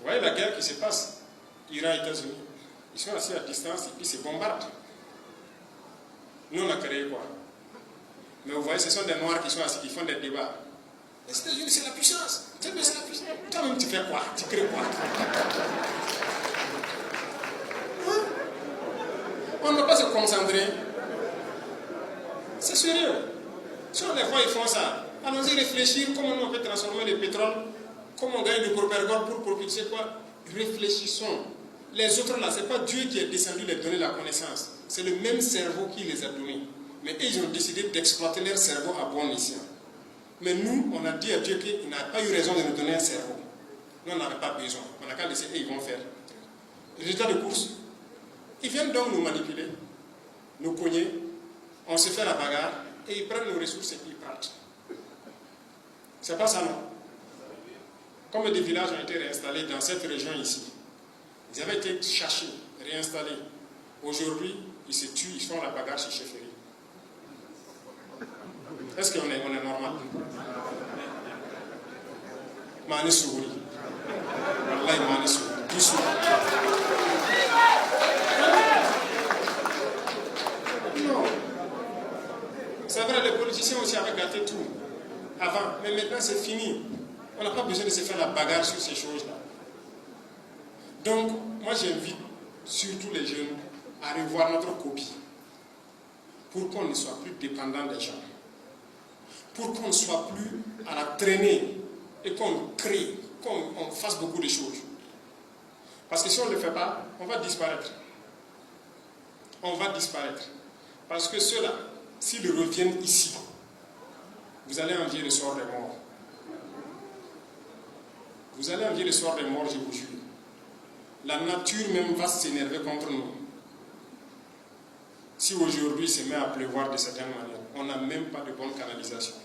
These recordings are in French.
Vous voyez la guerre qui se passe, Iran-États-Unis. Ils sont assis à distance et puis se bombardent. Nous, on a créé quoi? Mais vous voyez, ce sont des Noirs qui sont assis, qui font des débats. Les États-Unis, c'est la puissance. C'est la puissance. Toi-même, tu fais quoi? Tu crées quoi? Hein? On ne doit pas se concentrer. C'est sérieux. Si on les voit, ils font ça. Allons-y réfléchir comment on peut transformer le pétrole, comment on gagne du propergol pour propulser quoi? Réfléchissons. Les autres là, ce n'est pas Dieu qui est descendu les donner la connaissance. C'est le même cerveau qui les a donnés. Mais ils ont décidé d'exploiter leur cerveau à bon escient. Mais nous, on a dit à Dieu qu'il n'a pas eu raison de nous donner un cerveau. Nous, on n'avait pas besoin. On n'a qu'à laisser et ils vont faire. Résultat de course. Ils viennent donc nous manipuler, nous cogner, on se fait la bagarre et ils prennent nos ressources et ils partent. C'est pas ça, non? Comme des villages ont été réinstallés dans cette région ici, ils avaient été cherchés, réinstallés. Aujourd'hui, ils se tuent, ils font la bagarre chez Chefferie. Est-ce qu'on est normal? Mani souri. Wallahi mani souri. Tout souri. Non. C'est vrai, les politiciens aussi avaient gâté tout avant, mais maintenant c'est fini. On n'a pas besoin de se faire la bagarre sur ces choses-là. Donc, moi j'invite surtout les jeunes à revoir notre copie pour qu'on ne soit plus dépendant des gens, pour qu'on ne soit plus à la traînée et qu'on crée, qu'on fasse beaucoup de choses. Parce que si on ne le fait pas, on va disparaître. On va disparaître. Parce que ceux-là, s'ils reviennent ici, vous allez envier le sort des morts. Vous allez envier le sort des morts, je vous jure. La nature même va s'énerver contre nous. Si aujourd'hui il se met à pleuvoir de certaines manières, on n'a même pas de bonne canalisation.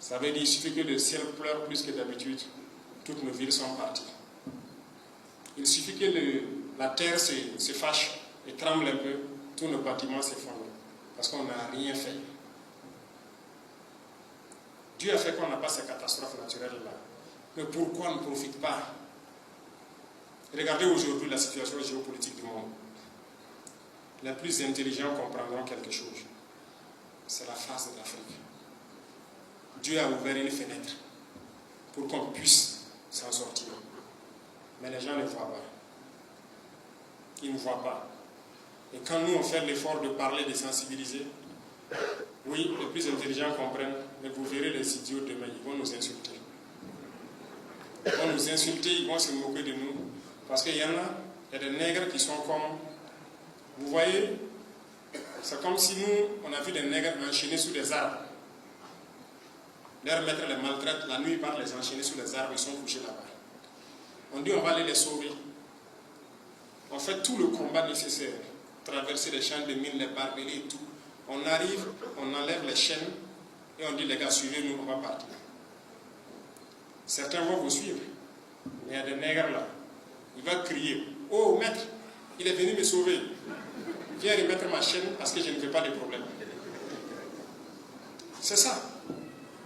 Ça veut dire qu'il suffit que le ciel pleure plus que d'habitude, toutes nos villes sont parties. Il suffit que la terre se fâche et tremble un peu, tous nos bâtiments s'effondrent. Parce qu'on n'a rien fait. Dieu a fait qu'on n'a pas ces catastrophes naturelles-là. Mais pourquoi on ne profite pas? Regardez aujourd'hui la situation géopolitique du monde. Les plus intelligents comprendront quelque chose. C'est la face de l'Afrique. Dieu a ouvert une fenêtre pour qu'on puisse s'en sortir. Mais les gens ne voient pas. Ils ne voient pas. Et quand nous on fait l'effort de parler, de sensibiliser, oui, les plus intelligents comprennent, mais vous verrez les idiots demain, ils vont nous insulter. Ils vont nous insulter, ils vont se moquer de nous. Parce qu'il y en a, il y a des nègres qui sont comme... Vous voyez, c'est comme si nous, on a vu des nègres enchaînés sous des arbres. Leurs maîtres les maltraitent, la nuit ils partent les enchaîner sous les arbres, ils sont couchés là-bas. On dit on va aller les sauver. On fait tout le combat nécessaire. Traverser les champs de mines, les barbelés et tout. On arrive, on enlève les chaînes et on dit les gars, suivez-nous, on va partir. Certains vont vous suivre. Mais il y a des nègres là. Il va crier, oh maître, il est venu me sauver. Viens remettre ma chaîne parce que je ne veux pas de problème. C'est ça.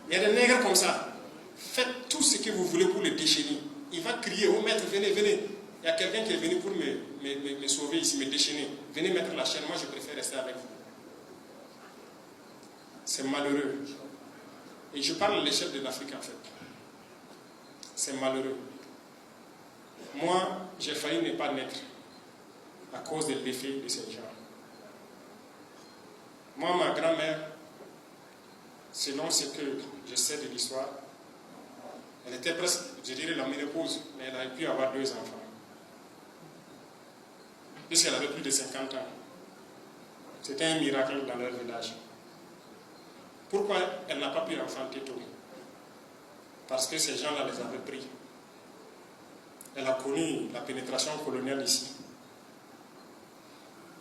Il y a des nègres comme ça. Faites tout ce que vous voulez pour le déchaîner. Il va crier, oh maître, venez, venez. Il y a quelqu'un qui est venu pour me sauver ici, me déchaîner. Venez mettre la chaîne, moi je préfère rester avec vous. C'est malheureux. Et je parle à l'échelle de l'Afrique en fait. C'est malheureux. Moi, j'ai failli ne pas naître à cause de l'effet de ces gens. Moi, ma grand-mère, selon ce que je sais de l'histoire, elle était presque, je dirais, la ménopause, mais elle avait pu avoir 2 enfants. Puisqu'elle avait plus de 50 ans. C'était un miracle dans leur village. Pourquoi elle n'a pas pu enfanter tôt? Parce que ces gens-là les avaient pris. Elle a connu la pénétration coloniale ici.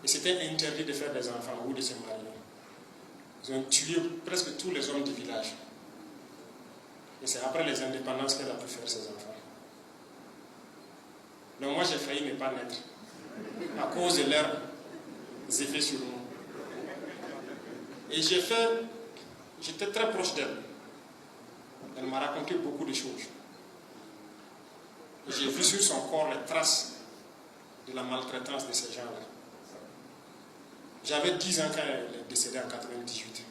Et c'était interdit de faire des enfants ou de se marier. Ils ont tué presque tous les hommes du village. Et c'est après les indépendances qu'elle a pu faire ses enfants. Donc moi j'ai failli ne pas naître à cause de leurs effets sur nous. Et j'étais très proche d'elle. Elle m'a raconté beaucoup de choses. J'ai vu sur son corps les traces de la maltraitance de ces gens-là. J'avais 10 ans quand elle est décédée en 98.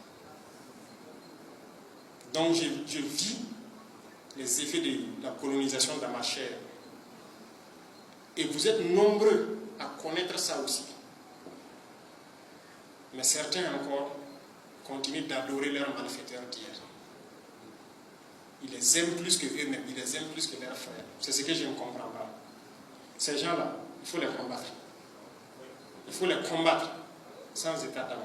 Donc je vis les effets de la colonisation dans ma chair. Et vous êtes nombreux à connaître ça aussi. Mais certains encore continuent d'adorer leurs malfaiteurs d'hier. Ils les aiment plus que eux-mêmes, ils les aiment plus que leurs frères. C'est ce que je ne comprends pas. Ces gens-là, il faut les combattre. Il faut les combattre sans état d'âme.